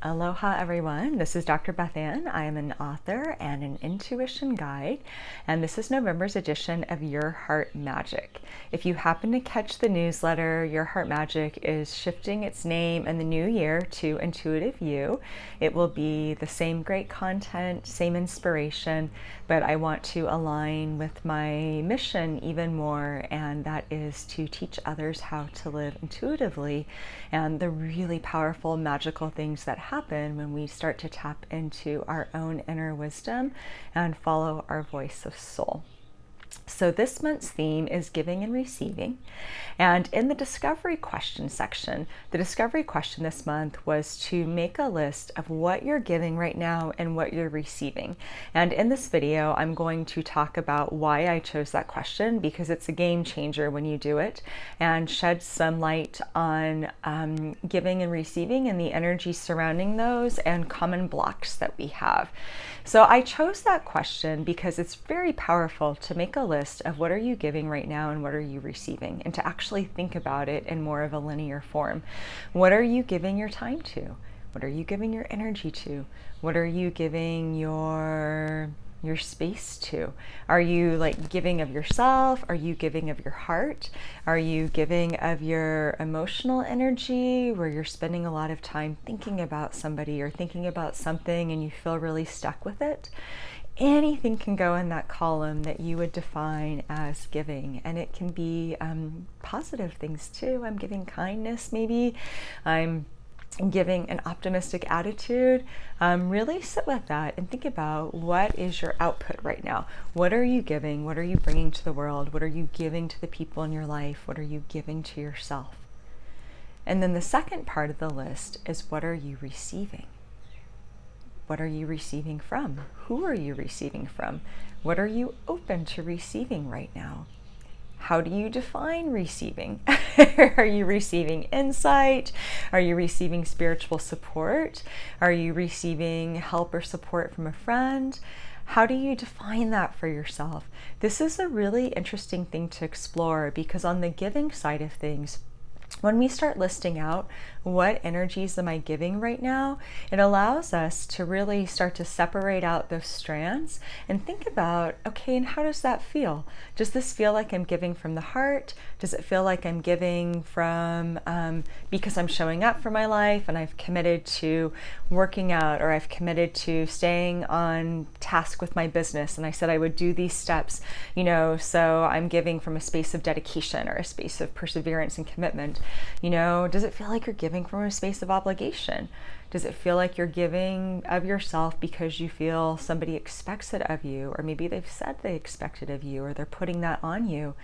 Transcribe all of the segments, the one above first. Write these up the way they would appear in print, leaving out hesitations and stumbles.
Aloha everyone, this is Dr. BethAnen. I am an author and an intuition guide, and this is November's edition of Your Heart Magic. If you happen to catch the newsletter, Your Heart Magic is shifting its name in the new year to Intuitive You. It will be the same great content, same inspiration, but I want to align with my mission even more, and that is to teach others how to live intuitively and the really powerful, magical things that happen when we start to tap into our own inner wisdom and follow our voice of soul. So this month's theme is giving and receiving. And in the discovery question section, the discovery question this month was to make a list of what you're giving right now and what you're receiving. And in this video, I'm going to talk about why I chose that question, because it's a game changer when you do it, and shed some light on giving and receiving and the energy surrounding those and common blocks that we have. So I chose that question because it's very powerful to make a list of what are you giving right now and what are you receiving, and to actually think about it in more of a linear form. What are you giving your time to? What are you giving your energy to? What are you giving your space to? Are you like giving of yourself? Are you giving of your heart? Are you giving of your emotional energy, where you're spending a lot of time thinking about somebody or thinking about something and you feel really stuck with it? Anything can go in that column that you would define as giving, and it can be positive things too. I'm giving kindness, maybe. I'm giving an optimistic attitude. Really sit with that and think about what is your output right now. What are you giving? What are you bringing to the world? What are you giving to the people in your life? What are you giving to yourself? And then the second part of the list is, what are you receiving? What are you receiving from? Who are you receiving from? What are you open to receiving right now? How do you define receiving? Are you receiving insight? Are you receiving spiritual support? Are you receiving help or support from a friend? How do you define that for yourself? This is a really interesting thing to explore, because on the giving side of things, when we start listing out what energies am I giving right now, it allows us to really start to separate out those strands and think about, okay, and how does that feel? Does this feel like I'm giving from the heart? Does it feel like I'm giving from because I'm showing up for my life and I've committed to working out, or I've committed to staying on task with my business and I said I would do these steps, so I'm giving from a space of dedication or a space of perseverance and commitment. Does it feel like you're giving from a space of obligation? Does it feel like you're giving of yourself because you feel somebody expects it of you, or maybe they've said they expect it of you, or they're putting that on you?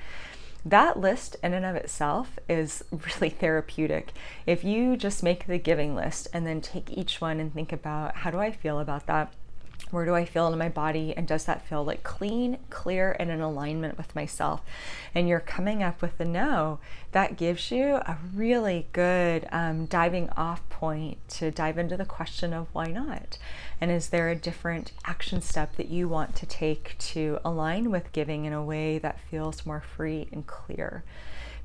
That list in and of itself is really therapeutic. If you just make the giving list and then take each one and think about, how do I feel about that? Where do I feel in my body? And does that feel like clean, clear, and in alignment with myself? And you're coming up with the no. That gives you a really good diving off point to dive into the question of why not? And is there a different action step that you want to take to align with giving in a way that feels more free and clear?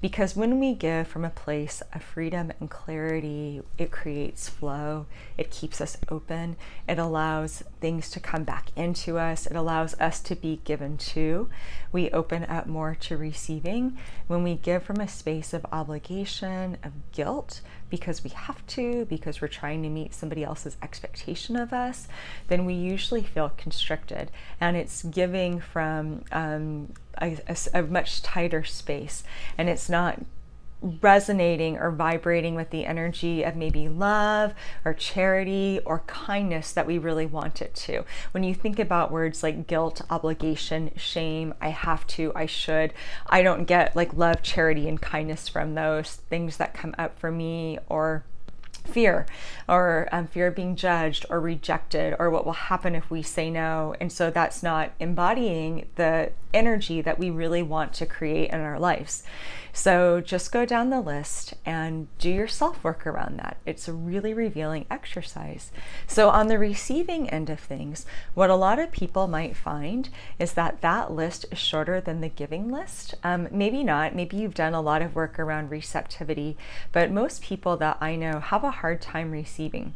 Because when we give from a place of freedom and clarity, it creates flow, it keeps us open, it allows things to come back into us, it allows us to be given to. We open up more to receiving. When we give from a space of obligation, of guilt, because we have to, because we're trying to meet somebody else's expectation of us, then we usually feel constricted. And it's giving from a much tighter space, and it's not resonating or vibrating with the energy of maybe love or charity or kindness that we really want it to. When you think about words like guilt, obligation, shame, I have to, I should, I don't get like love, charity, and kindness from those things that come up for me, or fear, or fear of being judged or rejected, or what will happen if we say no. And so that's not embodying the energy that we really want to create in our lives. So just go down the list and do your self work around that. It's a really revealing exercise. So on the receiving end of things, what a lot of people might find is that that list is shorter than the giving list. Maybe not. Maybe you've done a lot of work around receptivity, but most people that I know have a hard time receiving.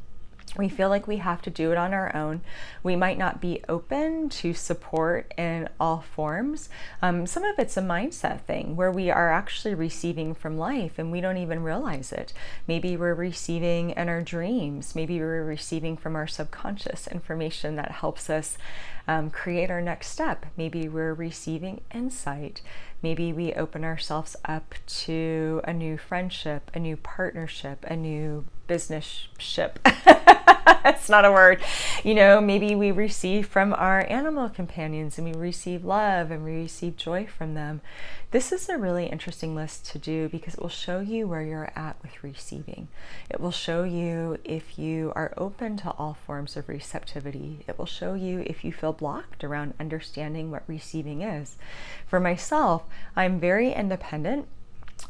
We feel like we have to do it on our own. We might not be open to support in all forms. Some of it's a mindset thing where we are actually receiving from life and we don't even realize it. Maybe we're receiving in our dreams. Maybe we're receiving from our subconscious information that helps us create our next step. Maybe we're receiving insight. Maybe we open ourselves up to a new friendship, a new partnership, a new business ship. It's not a word. Maybe we receive from our animal companions and we receive love and we receive joy from them. This is a really interesting list to do because it will show you where you're at with receiving. It will show you if you are open to all forms of receptivity. It will show you if you feel blocked around understanding what receiving is. For myself, I'm very independent.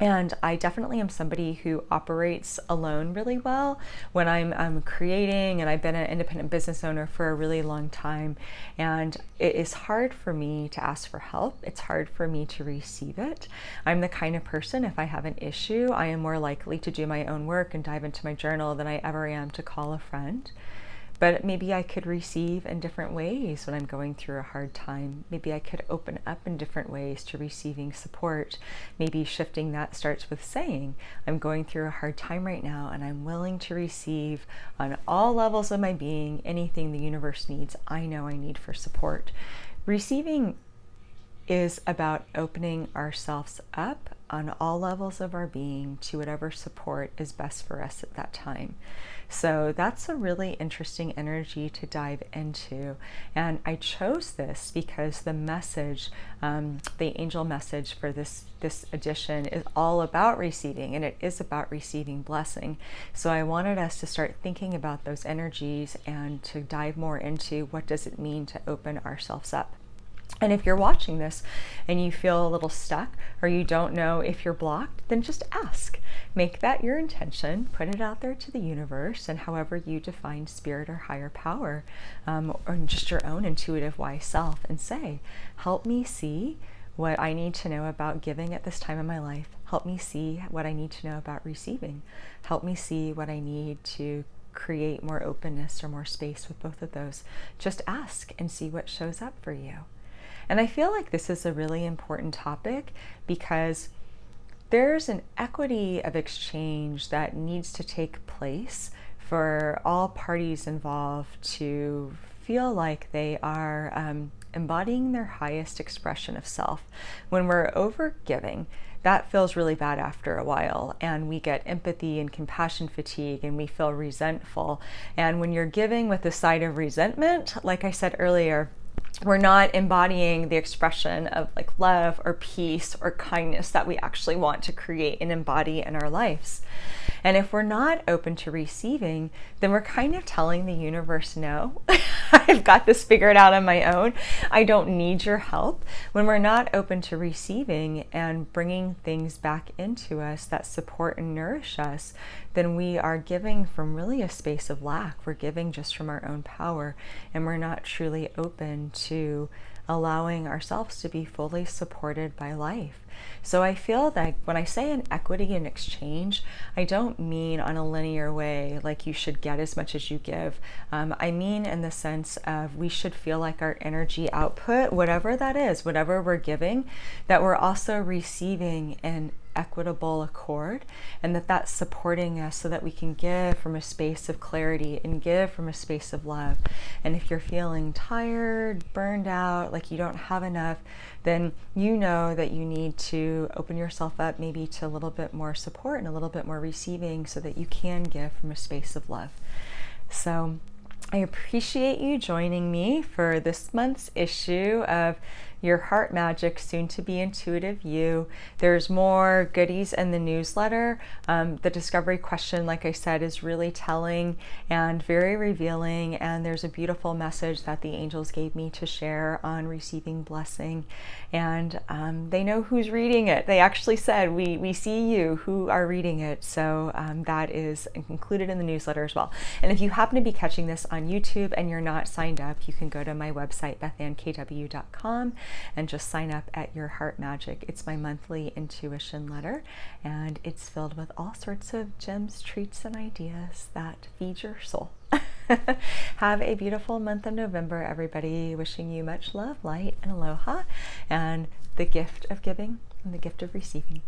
And I definitely am somebody who operates alone really well when I'm creating, and I've been an independent business owner for a really long time. And it is hard for me to ask for help. It's hard for me to receive it. I'm the kind of person, if I have an issue, I am more likely to do my own work and dive into my journal than I ever am to call a friend. But maybe I could receive in different ways when I'm going through a hard time. Maybe I could open up in different ways to receiving support. Maybe shifting that starts with saying, I'm going through a hard time right now and I'm willing to receive on all levels of my being anything the universe needs. I know I need for support. Receiving is about opening ourselves up on all levels of our being to whatever support is best for us at that time. So that's a really interesting energy to dive into. And I chose this because the message, the angel message for this edition is all about receiving, and it is about receiving blessing. So I wanted us to start thinking about those energies and to dive more into what does it mean to open ourselves up. And if you're watching this and you feel a little stuck or you don't know if you're blocked, then just ask. Make that your intention, put it out there to the universe and however you define spirit or higher power, or just your own intuitive wise self, and say, help me see what I need to know about giving at this time in my life. Help me see what I need to know about receiving. Help me see what I need to create more openness or more space with both of those. Just ask and see what shows up for you. And I feel like this is a really important topic because there's an equity of exchange that needs to take place for all parties involved to feel like they are embodying their highest expression of self. When we're overgiving, that feels really bad after a while, and we get empathy and compassion fatigue, and we feel resentful. And when you're giving with a side of resentment, like I said earlier, we're not embodying the expression of like love or peace or kindness that we actually want to create and embody in our lives. And if we're not open to receiving, then we're kind of telling the universe, no, I've got this figured out on my own. I don't need your help. When we're not open to receiving and bringing things back into us that support and nourish us, then we are giving from really a space of lack. We're giving just from our own power, and we're not truly open to allowing ourselves to be fully supported by life. So I feel that when I say an equity in exchange, I don't mean on a linear way, like you should get as much as you give. I mean in the sense of we should feel like our energy output, whatever that is, whatever we're giving, that we're also receiving in equitable accord, and that that's supporting us so that we can give from a space of clarity and give from a space of love. And if you're feeling tired, burned out, like you don't have enough, then you know that you need to open yourself up maybe to a little bit more support and a little bit more receiving so that you can give from a space of love. So I appreciate you joining me for this month's issue of Your Heart Magic, soon to be Intuitive You. There's more goodies in the newsletter. The discovery question, like I said, is really telling and very revealing, and there's a beautiful message that the angels gave me to share on receiving blessing, and they know who's reading it. They actually said, we see you who are reading it, so that is included in the newsletter as well. And if you happen to be catching this on YouTube and you're not signed up, you can go to my website, BethAnneKW.com, and just sign up at Your Heart Magic. It's my monthly intuition letter, and it's filled with all sorts of gems, treats, and ideas that feed your soul. Have a beautiful month of November, everybody. Wishing you much love, light, and aloha, and the gift of giving and the gift of receiving.